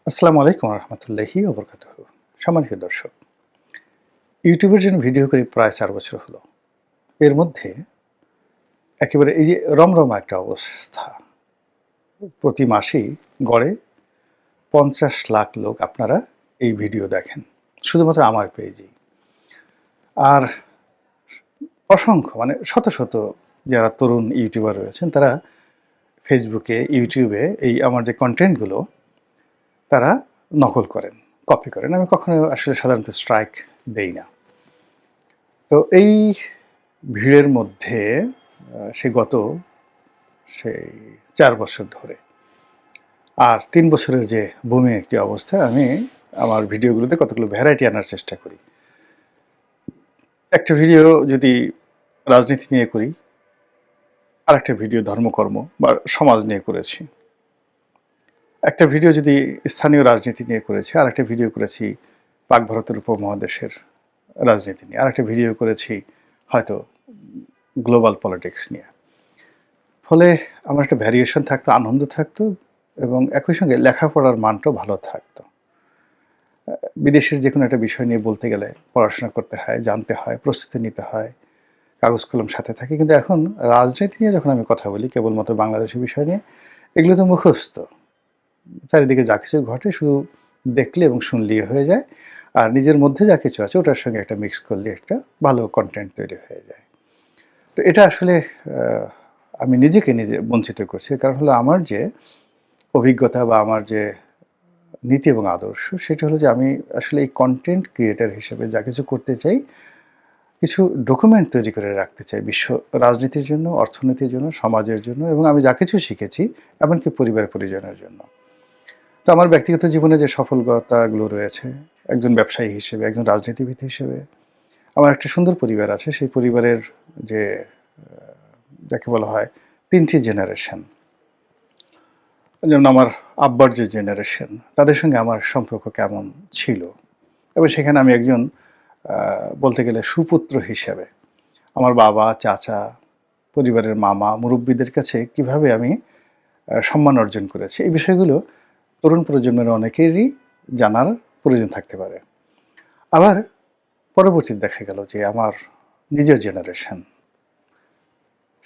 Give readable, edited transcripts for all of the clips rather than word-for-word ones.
আসসালামু আলাইকুম রহমতুল্লাহি ওবরকাতুহু। সম্মানিত দর্শক, ইউটিউবের জন্য ভিডিও করি প্রায় ৪ বছর হলো। এর মধ্যে একেবারে এই যে রমরমা একটা অবস্থা। প্রতি মাসেই গড়ে ৫০ লাখ লোক আপনারা এই ভিডিও দেখেন। শুধুমাত্র আমার পেজেই। আর অসংখ্য মানে শত, শত যারা তরুণ ইউটিউবার রয়েছেন তারা ফেসবুকে, ইউটিউবে এই আমার যে কনটেন্টগুলো তারা নকল করেন, কপি করেন। আমি কখনো আসলে সাধারণত স্ট্রাইক দেই না। তো এই ভিড়ের মধ্যে গত সেই ৪ বছর ধরে আর ৩ বছরের যে বুমি একটি অবস্থা, আমি আমার ভিডিওগুলোতে কতগুলো ভ্যারাইটি আনার চেষ্টা করি। একটা ভিডিও যদি রাজনীতি নিয়ে করি, আরেকটা ভিডিও ধর্মকর্ম বা সমাজ নিয়ে করেছি। একটা ভিডিও যদি স্থানীয় রাজনীতি নিয়ে করেছি, আরেকটা ভিডিও করেছি পাক ভারতের উপমহাদেশের রাজনীতি নিয়ে, আরেকটা ভিডিও করেছি হয়তো গ্লোবাল পলিটিক্স নিয়ে। ফলে আমার একটা ভ্যারিয়েশন থাকতো, আনন্দ থাকতো এবং একই সঙ্গে লেখাপড়ার মানটাও ভালো থাকতো। বিদেশের যেকোনো একটা বিষয় নিয়ে বলতে গেলে পড়াশোনা করতে হয়, জানতে হয়, প্রস্তুতি নিতে হয়, কাগজ কলম সাথে থাকে। কিন্তু এখন রাজনীতি নিয়ে যখন আমি কথা বলি কেবলমাত্র বাংলাদেশের বিষয় নিয়ে, এগুলো তো মুখস্থ। চারিদিকে যা কিছু ঘটে শুধু দেখলে এবং শুনলেই হয়ে যায়। আর নিজের মধ্যে যা কিছু আছে ওটার সঙ্গে একটা মিক্স করলে একটা ভালো কনটেন্ট তৈরি হয়ে যায়। তো এটা আসলে আমি নিজেকে নিজে বঞ্চিত করছি। কারণ হলো আমার যে অভিজ্ঞতা বা আমার যে নীতি এবং আদর্শ সেটা হলো যে আমি আসলে এই কনটেন্ট ক্রিয়েটর হিসেবে যা কিছু করতে চাই, কিছু ডকুমেন্ট তৈরি করে রাখতে চাই বিশ্ব রাজনীতির জন্য, অর্থনীতির জন্য, সমাজের জন্য এবং আমি যা কিছু শিখেছি এমনকি পরিবার পরিজনের জন্য। তো আমার ব্যক্তিগত জীবনে যে সফলতাগুলো রয়েছে, একজন ব্যবসায়ী হিসেবে, একজন রাজনীতিবিদ হিসেবে আমার একটা সুন্দর পরিবার আছে। সেই পরিবারের যে যাকে বলা হয় ৩ টি জেনারেশন, যেমন আমার আব্বার যে জেনারেশন তাদের সঙ্গে আমার সম্পর্ক কেমন ছিল এবং সেখানে আমি একজন বলতে গেলে সুপুত্র হিসেবে আমার বাবা, চাচা, পরিবারের মামা, মুরব্বীদের কাছে কিভাবে আমি সম্মান অর্জন করেছি, এই বিষয়গুলো তরুণ প্রজন্মের অনেকেরই জানার প্রয়োজন থাকতে পারে। আবার পরবর্তীতে দেখা গেল যে আমার নিজের জেনারেশন,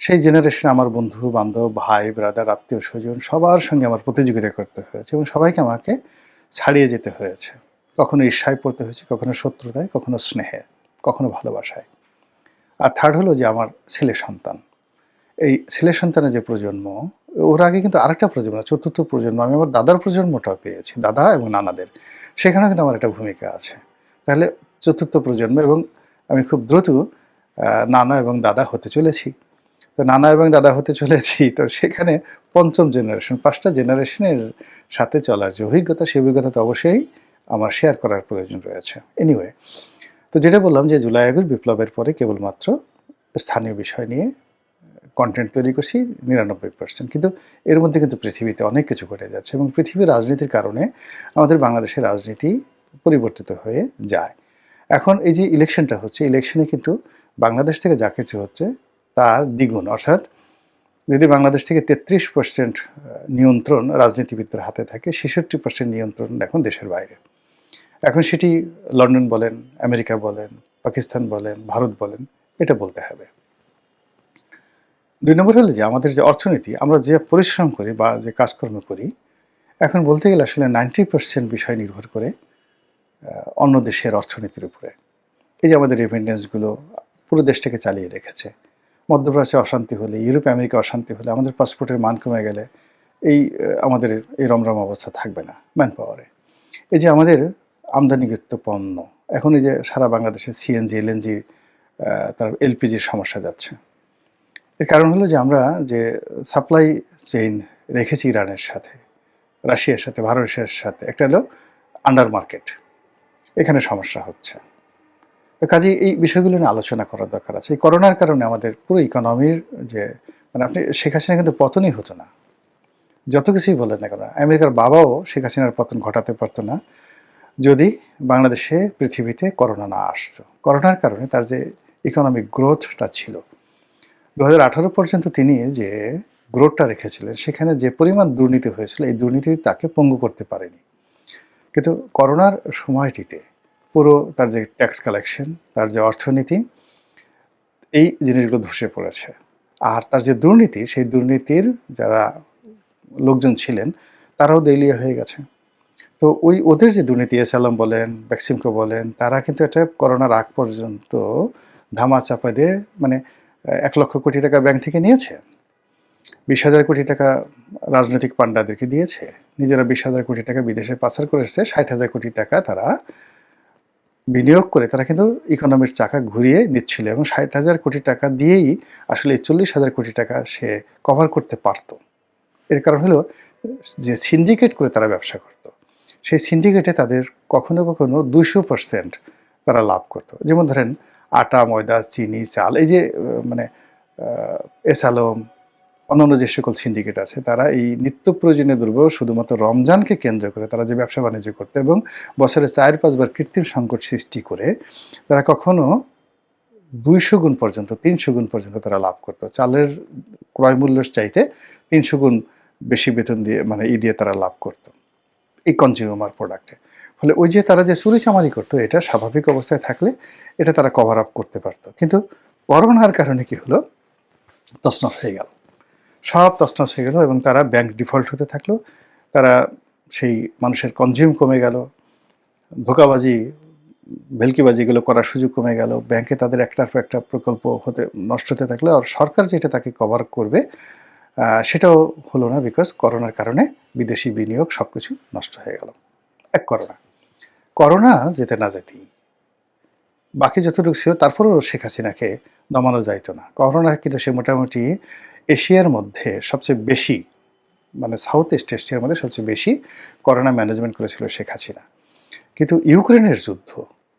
সেই জেনারেশনে আমার বন্ধু-বান্ধব, ভাই, ব্রাদার, আত্মীয়-স্বজন সবার সঙ্গে আমার প্রতিযোগিতা করতে হয়েছে এবং সবাইকে আমাকে ছাড়িয়ে যেতে হয়েছে। কখনো ঈর্ষায় পড়তে হয়েছে, কখনো শত্রুতায়, কখনো স্নেহে, কখনো ভালোবাসায়। আর থার্ড হলো যে আমার ছেলে সন্তান। এই ছেলে সন্তানের যে প্রজন্ম, ওর আগে কিন্তু আরেকটা প্রজন্ম, চতুর্থ প্রজন্ম, আমি আমার দাদার প্রজন্মটাও পেয়েছি, দাদা এবং নানাদের। সেখানেও কিন্তু আমার একটা ভূমিকা আছে। তাহলে চতুর্থ প্রজন্ম এবং আমি খুব দ্রুত নানা এবং দাদা হতে চলেছি। তো নানা এবং দাদা হতে চলেছি, তো সেখানে পঞ্চম জেনারেশন, ৫টা জেনারেশনের সাথে চলার যে অভিজ্ঞতা, সেই অভিজ্ঞতা তো অবশ্যই আমার শেয়ার করার প্রয়োজন রয়েছে। এনিওয়ে, তো যেটা বললাম যে জুলাই আগস্ট বিপ্লবের পরে কেবলমাত্র স্থানীয় বিষয় নিয়ে কনটেন্ট তৈরি করছি ৯৯%। কিন্তু এর মধ্যে কিন্তু পৃথিবীতে অনেক কিছু ঘটে যাচ্ছে এবং পৃথিবীর রাজনীতির কারণে আমাদের বাংলাদেশের রাজনীতি পরিবর্তিত হয়ে যায়। এখন এই যে ইলেকশনটা হচ্ছে, ইলেকশনে কিন্তু বাংলাদেশ থেকে যা কিছু হচ্ছে তার দ্বিগুণ। অর্থাৎ যদি বাংলাদেশ থেকে ৩৩% নিয়ন্ত্রণ রাজনীতিবিদদের হাতে থাকে, ৬৬% নিয়ন্ত্রণ এখন দেশের বাইরে। এখন সেটি লন্ডন বলেন, আমেরিকা বলেন, পাকিস্তান বলেন, ভারত বলেন, এটা বলতে হবে। ২ নম্বর হলো যে আমাদের যে অর্থনীতি, আমরা যে পরিশ্রম করি বা যে কাজকর্ম করি, এখন বলতে গেলে আসলে ৯০% বিষয় নির্ভর করে অন্য দেশের অর্থনীতির উপরে। এই যে আমাদের রেমিটেন্সগুলো পুরো দেশটাকে চালিয়ে রেখেছে। মধ্যপ্রাচ্যে অশান্তি হলে, ইউরোপ আমেরিকা অশান্তি হলে, আমাদের পাসপোর্টের মান কমে গেলে এই আমাদের এই রমরম অবস্থা থাকবে না ম্যান পাওয়ারে। এই যে আমাদের আমদানিকৃত পণ্য, এখন এই যে সারা বাংলাদেশে সিএনজি, এলএনজি, তার এলপিজির সমস্যা যাচ্ছে। এর কারণ হলো যে আমরা যে সাপ্লাই চেইন রেখেছি ইরানের সাথে, রাশিয়ার সাথে, ভারতের সাথে, একটা হলো আন্ডার মার্কেট, এখানে সমস্যা হচ্ছে। তো কাজেই এই বিষয়গুলো নিয়ে আলোচনা করার দরকার আছে। এই করোনার কারণে আমাদের পুরো ইকোনমির যে মানে আপনি শেখ হাসিনা কিন্তু পতনই হতো না। যত কিছুই বলেন না কেন, আমেরিকার বাবাও শেখ হাসিনার পতন ঘটাতে পারতো না যদি বাংলাদেশে, পৃথিবীতে করোনা না আসতো। করোনার কারণে তার যে ইকোনমিক গ্রোথটা ছিল, ২০১৮ পর্যন্ত তিনি যে গ্রোথটা রেখেছিলেন, সেখানে যে পরিমাণ দুর্নীতি হয়েছিল, এই দুর্নীতি তাকে পঙ্গু করতে পারেনি। কিন্তু করোনার সময়টিতে পুরো তার যে ট্যাক্স কালেকশন, তার যে অর্থনীতি, এই জিনিসগুলো ধসে পড়েছে। আর তার যে দুর্নীতি, সেই দুর্নীতির যারা লোকজন ছিলেন তারাও দেউলিয়া হয়ে গেছে। তো ওদের যে দুর্নীতি, এসআলম বলেন, বেক্সিমকো বলেন, তারা কিন্তু এটা করোনার আগ পর্যন্ত ধামাচাপা দিয়ে মানে ১,০০,০০০ কোটি টাকা ব্যাংক থেকে নিয়েছে, ২০,০০০ কোটি টাকা রাজনৈতিক পান্ডাদেরকে দিয়েছে, নিজেরা ২০,০০০ কোটি টাকা বিদেশে পাচার করেছে, ৬০,০০০ কোটি টাকা তারা বিনিয়োগ করে তারা কিন্তু ইকোনমির চাকা ঘুরিয়ে নিচ্ছিল, এবং ৬০,০০০ কোটি টাকা দিয়েই আসলে ৪০,০০০ কোটি টাকা সে কভার করতে পারত। এর কারণ হলো যে সিন্ডিকেট করে তারা ব্যবসা করত, সেই সিন্ডিকেটে তাদের কখনো কখনো ২০০% তারা লাভ করত। যেমন ধরেন আটা, ময়দা, চিনি, চাল, এই যে মানে এসালম, অন্যান্য যে সকল সিন্ডিকেট আছে, তারা এই নিত্য প্রয়োজনীয় দ্রব্য শুধুমাত্র রমজানকে কেন্দ্র করে তারা যে ব্যবসা বাণিজ্য করতো, এবং বছরে ৪-৫ বার কৃত্রিম সংকট সৃষ্টি করে তারা কখনো ২০০ গুণ পর্যন্ত, ৩০০ গুণ পর্যন্ত তারা লাভ করতো। চালের ক্রয় মূল্যের চাইতে ৩০০ গুণ বেশি বেতন দিয়ে মানে দিয়ে তারা লাভ করতো এই কনজিউমার প্রোডাক্টে। ফলে ওই যে তারা যে চুরিচামারি করতো, এটা স্বাভাবিক অবস্থায় থাকলে এটা তারা কভার আপ করতে পারতো। কিন্তু করোনার কারণে কি হলো, তছনছ হয়ে গেল, সব তছনছ হয়ে গেল, এবং তারা ব্যাংক ডিফল্ট হতে থাকলো। তারা সেই মানুষের কনজিউম কমে গেল, ধোঁকাবাজি, ভেলকিবাজি এগুলো করার সুযোগ কমে গেল, ব্যাংকে তাদের একটার পর একটা প্রকল্প নষ্ট হতে থাকলো, আর সরকার যেটা তাকে কভার করবে সেটাও হলো না, বিকজ করোনার কারণে বিদেশি বিনিয়োগ সব কিছু নষ্ট হয়ে গেল। এক করোনা যেতে না যেতেই বাকি যতটুকু ছিল তারপরেও শেখ হাসিনাকে দমানো যাইতো না। করোনা কিন্তু সে মোটামুটি এশিয়ার মধ্যে সবচেয়ে বেশি, মানে সাউথ ইস্ট এশিয়ার মধ্যে সবচেয়ে বেশি করোনা ম্যানেজমেন্ট করেছিল শেখ হাসিনা। কিন্তু ইউক্রেনের যুদ্ধ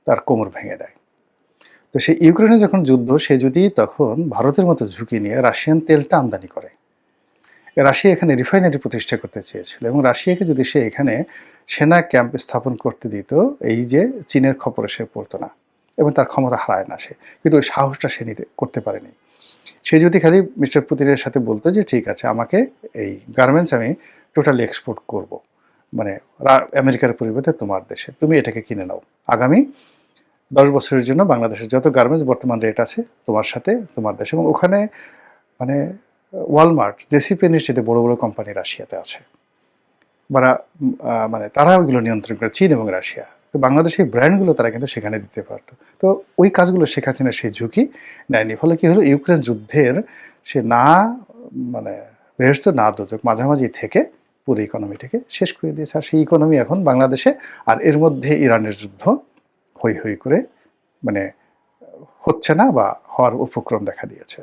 তার কোমর ভেঙে দেয়। তো সেই ইউক্রেনে যখন যুদ্ধ, সে যদি তখন ভারতের মতো ঝুঁকি নিয়ে রাশিয়ান তেলটা আমদানি করে, রাশিয়া এখানে রিফাইনারি প্রতিষ্ঠা করতে চেয়েছিল, এবং রাশিয়াকে যদি সে এখানে সেনা ক্যাম্প স্থাপন করতে দিত, এই যে চীনের খপরে সে পড়তো না, এবং তার ক্ষমতা হারায় না সে, কিন্তু ওই সাহসটা সে করতে পারেনি। সে যদি খালি মিস্টার পুতিনের সাথে বলতো যে ঠিক আছে, আমাকে এই গার্মেন্টস আমি টোটালি এক্সপোর্ট করব, মানে আমেরিকার পরিবর্তে তোমার দেশে তুমি এটাকে কিনে নাও, আগামী 10 বছরের জন্য বাংলাদেশের যত গার্মেন্টস বর্তমান রেট আছে তোমার সাথে তোমার দেশে, এবং ওখানে মানে ওয়ালমার্ট, জেসি পেনির সাথে বড় বড় কোম্পানি রাশিয়াতে আছে, মানে তারা ওইগুলো নিয়ন্ত্রণ করে, চীন এবং রাশিয়া। তো বাংলাদেশের ব্র্যান্ডগুলো তারা কিন্তু সেখানে দিতে পারতো। তো ওই কাজগুলো শেখ হাসিনা সেই ঝুঁকি নেয়নি। ফলে কি হলো, ইউক্রেন যুদ্ধের সে না মানে বেহেশত না দোজক মাঝামাঝি থেকে পুরো ইকোনমিটাকে শেষ করে দিয়েছে। আর সেই ইকোনমি এখন বাংলাদেশে, আর এর মধ্যে ইরানের যুদ্ধ হই হই করে মানে হচ্ছে না বা হওয়ার উপক্রম দেখা দিয়েছে।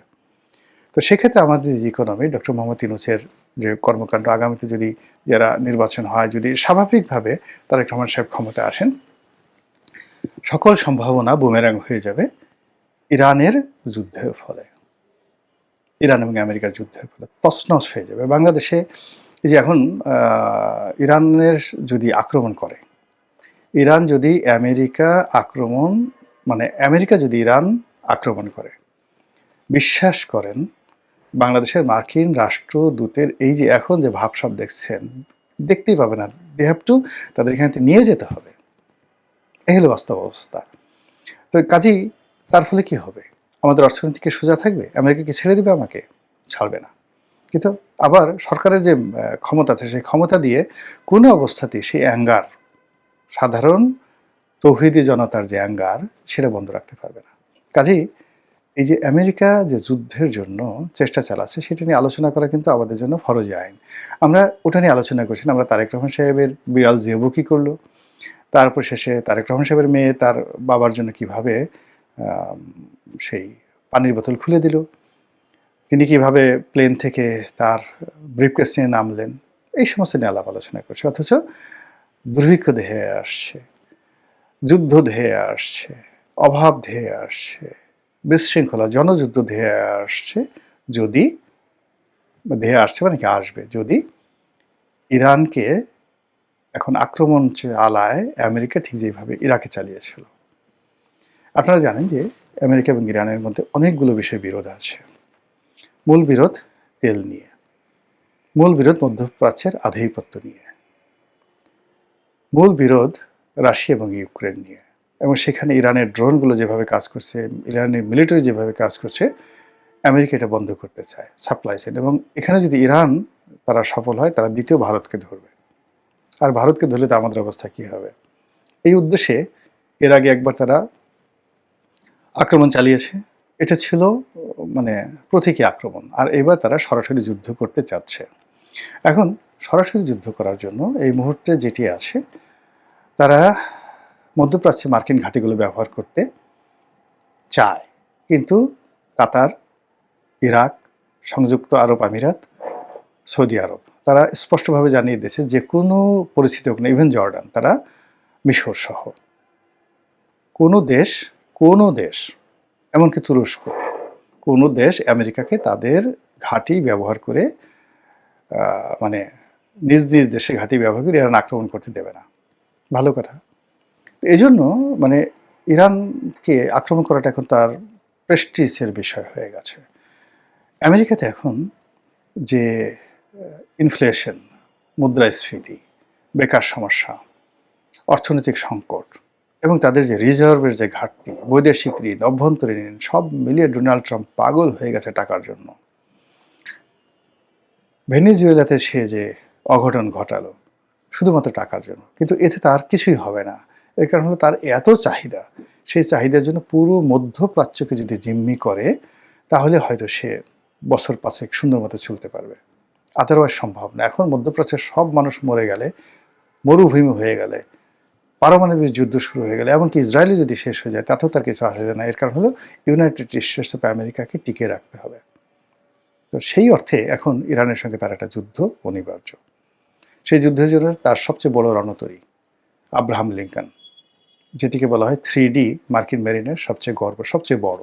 তো সেক্ষেত্রে আমাদের যে ইকোনমি, ডক্টর মোহাম্মদ ইউনূসের যে কর্মকাণ্ড, আগামীতে যদি যারা নির্বাচন হয়, যদি স্বাভাবিকভাবে তারেক রহমান সাহেব ক্ষমতায় আসেন, সকল সম্ভাবনা বুমেরাং হয়ে যাবে ইরানের যুদ্ধের ফলে, ইরান এবং আমেরিকার যুদ্ধের ফলে তছনছ হয়ে যাবে বাংলাদেশে। এই যে এখন ইরানের যদি আক্রমণ করে, ইরান যদি আমেরিকা আক্রমণ মানে আমেরিকা যদি ইরান আক্রমণ করে, বিশ্বাস করেন বাংলাদেশের মার্কিন রাষ্ট্রদূতের এই যে এখন যে ভাবসাব দেখছেন, দেখতেই পাবে না, দে হ্যাভ টু তাদের এখানে নিয়ে যেতে হবে। এই হলো বাস্তব অবস্থা। তো কাজেই তার ফলে কি হবে, আমাদের অর্থনীতিকে সোজা থাকবে, আমেরিকা কি ছেড়ে দেবে? আমাকে ছাড়বে না। কিন্তু আবার সরকারের যে ক্ষমতা আছে, সেই ক্ষমতা দিয়ে কোনো অবস্থাতেই সেই অ্যাঙ্গার, সাধারণ তৌহিদি জনতার যে অ্যাঙ্গার, সেটা বন্ধ রাখতে পারবে না। কাজেই এই যে আমেরিকা যে যুদ্ধের জন্য চেষ্টা চালাচ্ছে, সেটা নিয়ে আলোচনা করা কিন্তু আমাদের জন্য ফরজ আইন। আমরা ওটা নিয়ে আলোচনা করছি না। আমরা তারেক রহমান সাহেবের বিড়াল জেবু কী করলো, তারপর শেষে তারেক রহমান সাহেবের মেয়ে তার বাবার জন্য কিভাবে সেই পানির বোতল খুলে দিল, তিনি কিভাবে প্লেন থেকে তার ব্রিফকেস নিয়ে নামলেন, এই সমস্ত নিয়ে আলাপ আলোচনা করছে। অথচ দুর্ভিক্ষ ধেয়ে আসছে, যুদ্ধ ধেয়ে আসছে, অভাব ধেয়ে আসছে, বিশৃঙ্খলা, জনযুদ্ধ ধেয়ে আসছে, যদি ধেয়ে আসছে মানে কি আসবে, যদি ইরানকে এখন আক্রমণ চালায় আমেরিকা ঠিক যেভাবে ইরাকে চালিয়েছিল। আপনারা জানেন যে আমেরিকা এবং ইরানের মধ্যে অনেকগুলো বিষয়ে বিরোধ আছে। মূল বিরোধ তেল নিয়ে, মূল বিরোধ মধ্যপ্রাচ্যের আধিপত্য নিয়ে। মূল বিরোধ রাশিয়া এবং ইউক্রেন নিয়ে, এবং সেখানে ইরানের ড্রোনগুলো যেভাবে কাজ করছে, ইরানের মিলিটারি যেভাবে কাজ করছে, আমেরিকা এটা বন্ধ করতে চায় সাপ্লাই চেইন। এবং এখানে যদি ইরান তারা সফল হয়, তারা দ্বিতীয় ভারতকে ধরবে, আর ভারতকে ধরলে তো আমাদের অবস্থা কী হবে। এই উদ্দেশ্যে এর আগে একবার তারা আক্রমণ চালিয়েছে, এটা ছিল মানে প্রতীকী আক্রমণ, আর এবার তারা সরাসরি যুদ্ধ করতে চাচ্ছে। এখন সরাসরি যুদ্ধ করার জন্য এই মুহূর্তে যেটি আছে, তারা মধ্যপ্রাচ্যে মার্কিন ঘাঁটিগুলো ব্যবহার করতে চায়, কিন্তু কাতার, ইরাক, সংযুক্ত আরব আমিরাত, সৌদি আরব তারা স্পষ্টভাবে জানিয়ে দিয়েছে যে কোনো পরিস্থিতি হোক না, ইভেন জর্ডান, তারা মিশর সহ কোনো দেশ এমনকি তুরস্ক, কোনো দেশ আমেরিকাকে তাদের ঘাঁটি ব্যবহার করে মানে নিজ নিজ দেশে ঘাঁটি ব্যবহার করে ইরান আক্রমণ করতে দেবে না। ভালো কথা। এই জন্য মানে ইরানকে আক্রমণ করাটা এখন তার প্রেস্টিজের বিষয় হয়ে গেছে। আমেরিকাতে এখন যে ইনফ্লেশন, মুদ্রাস্ফীতি, বেকার সমস্যা, অর্থনৈতিক সংকট এবং তাদের যে রিজার্ভের যে ঘাটতি, বৈদেশিক ঋণ, অভ্যন্তরীণ ঋণ, সব মিলিয়ে ডোনাল্ড ট্রাম্প পাগল হয়ে গেছে টাকার জন্য। ভেনেজুয়েলাতে সে যে অঘটন ঘটালো শুধুমাত্র টাকার জন্য, কিন্তু এতে তার কিছুই হবে না। এর কারণ হলো তার এত চাহিদা, সেই চাহিদার জন্য পুরো মধ্যপ্রাচ্যকে যদি জিম্মি করে, তাহলে হয়তো সে বছর পাঁচেক সুন্দর মতো চলতে পারবে। আদারওয়াইজ সম্ভব না। এখন মধ্যপ্রাচ্যের সব মানুষ মরে গেলে, মরুভূমি হয়ে গেলে, পারমাণবিক যুদ্ধ শুরু হয়ে গেলে, এমনকি ইসরায়েলই যদি শেষ হয়ে যায়, তাতেও তার কিছু আসে যায় না। এর কারণ হলো ইউনাইটেড স্টেটস অফ আমেরিকাকে টিকে রাখতে হবে। তো সেই অর্থে এখন ইরানের সঙ্গে তার একটা যুদ্ধ অনিবার্য। সেই যুদ্ধের জন্য তার সবচেয়ে বড় রণতরী আব্রাহাম লিঙ্কন, যেটিকে বলা হয় 3D মার্কিন মেরিনের সবচেয়ে গর্ব, সবচেয়ে বড়।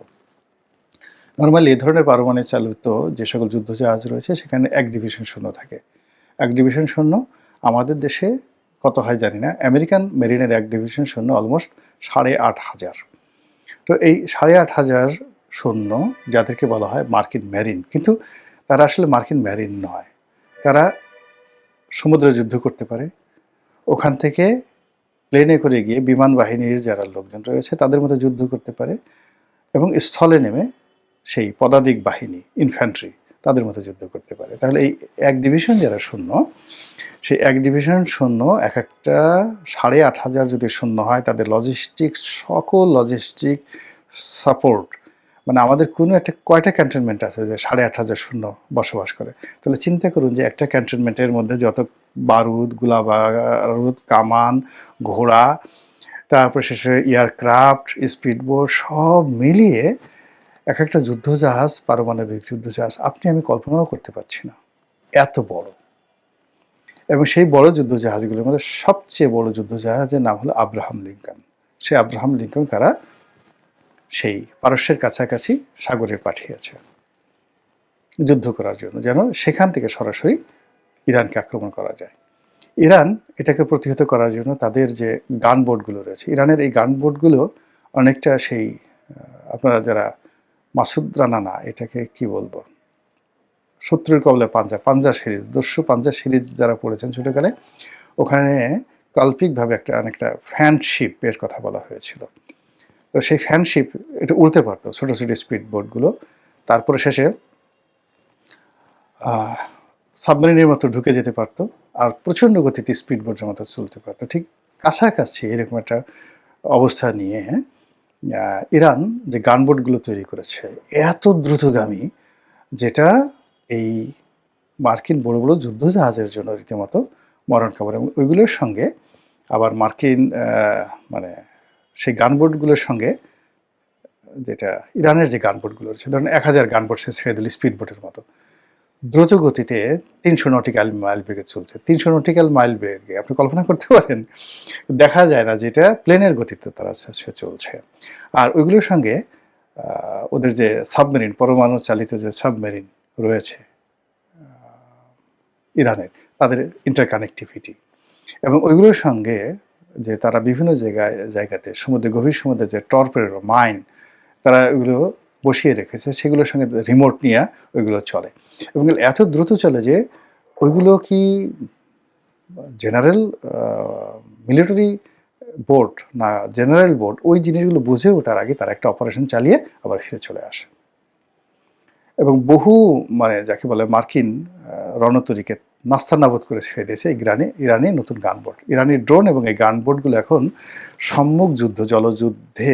নর্মালি এই ধরনের পারমাণবিক চালিত যে সকল যুদ্ধজাহাজ রয়েছে, সেখানে 1 ডিভিশন সৈন্য থাকে। 1 ডিভিশন সৈন্য আমাদের দেশে কত হয় জানি না, আমেরিকান মেরিনের 1 ডিভিশন সৈন্য অলমোস্ট 8,500। তো এই 8,500 সৈন্য, যাদেরকে বলা হয় মার্কিন মেরিন, কিন্তু তারা আসলে মার্কিন মেরিন নয়। তারা সমুদ্রে যুদ্ধ করতে পারে, ওখান থেকে প্লেনে করে গিয়ে বিমান বাহিনীর যারা লোকজন রয়েছে তাদের মধ্যে যুদ্ধ করতে পারে, এবং স্থলে নেমে সেই পদাতিক বাহিনী, ইনফ্যান্ট্রি, তাদের মধ্যে যুদ্ধ করতে পারে। তাহলে এই 1 ডিভিশন যারা সৈন্য, সেই 1 ডিভিশন সৈন্য এক একটা 8,500 যদি সৈন্য হয়, তাদের লজিস্টিক্স, সকল লজিস্টিক সাপোর্ট, মানে আমাদের কোনো একটা কয়টা ক্যান্টনমেন্ট আছে যে 8,500 সৈন্য বসবাস করে। তাহলে চিন্তা করুন যে একটা ক্যান্টনমেন্টের মধ্যে যত বারুদ, গোলাবারুদ, কামান, ঘোড়া, তারপর শেষে এয়ারক্রাফট, স্পিডবোট, সব মিলিয়ে এক একটা যুদ্ধজাহাজ, পারমাণবিক যুদ্ধজাহাজ আপনি আমি কল্পনাও করতে পারছি না, এত বড়। এবং সেই বড় যুদ্ধজাহাজগুলোর মধ্যে সবচেয়ে বড় যুদ্ধজাহাজের নাম হলো আব্রাহাম লিঙ্কন। সেই আব্রাহাম লিঙ্কন তারা সেই পারস্যের কাছাকাছি সাগরে পাঠিয়েছে যুদ্ধ করার জন্য, যেন সেখান থেকে সরাসরি ইরানকে আক্রমণ করা যায়। ইরান এটাকে প্রতিহত করার জন্য তাদের যে গানবোটগুলো রয়েছে, ইরানের এই গানবোটগুলো অনেকটা সেই আপনারা যারা মাসুদ রানা, না এটাকে কি বলবো, শত্রুর কবলে পাঞ্জা, পাঞ্জা সিরিজ, দস্যু পাঞ্জা সিরিজ যারা পড়েছেন ছোটকালে, ওখানে কল্পিকভাবে অনেকটা ফ্যানশিপের কথা বলা হয়েছিল। তো সেই ফ্যানশিপ এটা উড়তে পারতো, ছোটো ছোটো স্পিড বোটগুলো। তারপরে শেষে সাবমেরিনের মতো ঢুকে যেতে পারতো, আর প্রচণ্ড গতিতে স্পিড বোটের মতো চলতে পারতো। ঠিক কাছাকাছি এরকম একটা অবস্থা নিয়ে ইরান যে গানবোটগুলো তৈরি করেছে, এত দ্রুতগামী, যেটা এই মার্কিন বড় বড় যুদ্ধজাহাজের জন্য রীতিমতো মরণ খবর। এবং ওইগুলোর সঙ্গে আবার মার্কিন মানে সেই গানবোটগুলোর সঙ্গে যেটা ইরানের যে গানবোটগুলো রয়েছে, ধরুন 1000 গানবোট সে ছেড়ে দিল স্পিড বোটের মতো দ্রুত গতিতে, 300 নটিক্যাল মাইল বেগে চলছে। 300 নটিক্যাল মাইল বেগে আপনি কল্পনা করতে পারেন, দেখা যায় না, যেটা প্লেনের গতিতে তারা সে চলছে। আর ওইগুলোর সঙ্গে ওদের যে সাবমেরিন, পরমাণু চালিত যে সাবমেরিন রয়েছে ইরানের, তাদের ইন্টারকানেক্টিভিটি, এবং ওইগুলোর সঙ্গে যে তারা বিভিন্ন জায়গাতে সমুদ্রে, গভীর সমুদ্রে যে টর্পেডো, মাইন তারা ওইগুলো বসিয়ে রেখেছে, সেগুলোর সঙ্গে রিমোট নিয়ে ওইগুলো চলে, এবং এত দ্রুত চলে যে ওইগুলো কি জেনারেল মিলিটারি বোর্ড না জেনারেল বোর্ড ওই জিনিসগুলো বুঝে ওঠার আগে তারা একটা অপারেশন চালিয়ে আবার ফিরে চলে আসে। এবং বহু মানে যাকে বলে মার্কিন রণতরীকে নাস্তানাবুদ করে ছেড়ে দিয়েছে ইরানি নতুন গানবোট, ইরানি ড্রোন এবং এই গানবোটগুলো এখন সম্মুখ যুদ্ধ, জলযুদ্ধে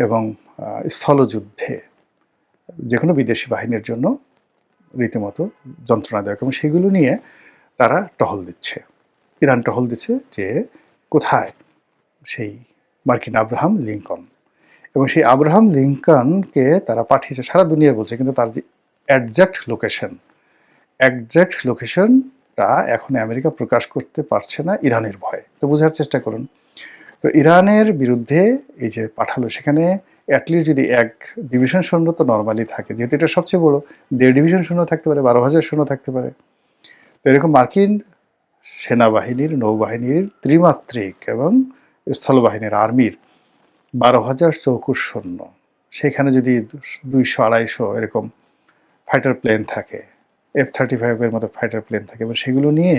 এবং স্থলযুদ্ধে যে কোনো বিদেশি বাহিনীর জন্য রীতিমতো যন্ত্রণাদায়ক, এবং সেগুলো নিয়ে তারা টহল দিচ্ছে। ইরান টহল দিচ্ছে যে কোথায় সেই মার্কিন আব্রাহাম লিঙ্কন, এবং সেই আব্রাহাম লিঙ্কনকে তারা পাঠিয়েছে সারা দুনিয়া বলছে, কিন্তু তার যে একজ্যাক্ট লোকেশনটা এখন আমেরিকা প্রকাশ করতে পারছে না ইরানের ভয়ে। তো বোঝার চেষ্টা করুন, তো ইরানের বিরুদ্ধে এই যে পাঠালো, সেখানে অ্যাটলিস্ট যদি 1 ডিভিশন সৈন্য তো নর্মালি থাকে, যেহেতু এটা সবচেয়ে বড়, 1.5 ডিভিশন সৈন্য থাকতে পারে, 12,000 সৈন্য থাকতে পারে। তো এরকম মার্কিন সেনাবাহিনীর, নৌবাহিনীর ত্রিমাত্রিক এবং স্থলবাহিনীর আর্মির 12,000 চৌকুশ সৈন্য, সেখানে যদি 200-250 এরকম ফাইটার প্লেন থাকে, F-35 এর মতো ফাইটার প্লেন থাকে, এবং সেগুলো নিয়ে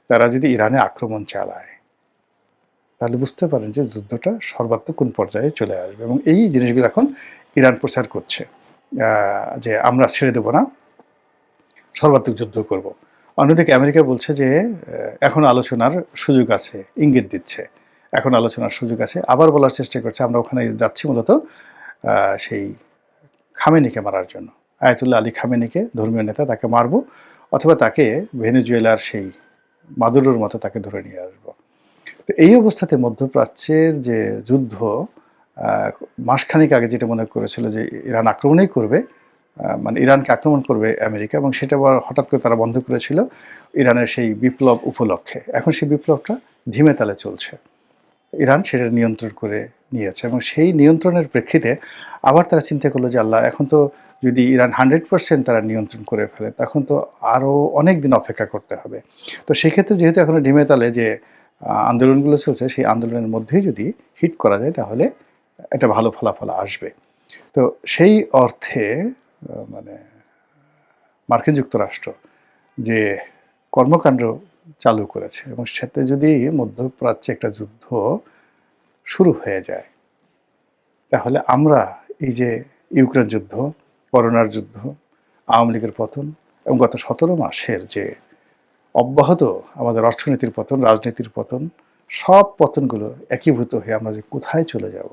তারা যদি ইরানে আক্রমণ চালায়, তাহলে বুঝতে পারেন যে যুদ্ধটা সর্বাত্মক কোন পর্যায়ে চলে আসবে। এবং এই জিনিসগুলো এখন ইরান প্রচার করছে যে আমরা ছেড়ে দেব না, সর্বাত্মক যুদ্ধ করব। অন্যদিকে আমেরিকা বলছে যে এখন আলোচনার সুযোগ আছে, ইঙ্গিত দিচ্ছে এখন আলোচনার সুযোগ আছে। আবার বলার চেষ্টা করছে আমরা ওখানে যাচ্ছি মূলত সেই খামেনিকে মারার জন্য, আয়াতুল্লাহ আলী খামেনিকে, ধর্মীয় নেতা, তাকে মারব, অথবা তাকে ভেনেজুয়েলার সেই মাদুরোর মতো তাকে ধরে নিয়ে আসবো। তো এই অবস্থাতে মধ্যপ্রাচ্যের যে যুদ্ধ, মাসখানেক আগে যেটা মনে করেছিল যে ইরান আক্রমণই করবে, মানে ইরানকে আক্রমণ করবে আমেরিকা, এবং সেটা আবার হঠাৎ করে তারা বন্ধ করেছিল ইরানের সেই বিপ্লব উপলক্ষে। এখন সেই বিপ্লবটা ধিমে তালে চলছে, ইরান সেটা নিয়ন্ত্রণ করে নিয়েছে, এবং সেই নিয়ন্ত্রণের প্রেক্ষিতে আবার তারা চিন্তা করলো যে আল্লাহ, এখন তো যদি ইরান 100% তারা নিয়ন্ত্রণ করে ফেলে, তখন তো আরও অনেক দিন অপেক্ষা করতে হবে। তো সেক্ষেত্রে যেহেতু এখনও ধিমে তালে যে আন্দোলনগুলো চলছে, সেই আন্দোলনের মধ্যেই যদি হিট করা যায় তাহলে একটা ভালো ফলাফল আসবে। তো সেই অর্থে মানে মার্কিন যুক্তরাষ্ট্র যে কর্মকাণ্ড চালু করেছে, এবং সাথে যদি মধ্যপ্রাচ্যে একটা যুদ্ধ শুরু হয়ে যায়, তাহলে আমরা এই যে ইউক্রেন যুদ্ধ, করোনার যুদ্ধ, আওয়ামী লীগের পতন, এবং গত 17 মাসের যে অব্যাহত আমাদের অর্থনীতির পতন, রাজনীতির পতন, সব পতনগুলো একীভূত হয়ে আমরা যে কোথায় চলে যাব,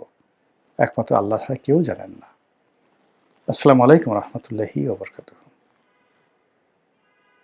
একমাত্র আল্লাহ ছাড়া কেউ জানেন না। আসসালামু আলাইকুম রহমতুল্লাহি ওয়া বারাকাতুহু।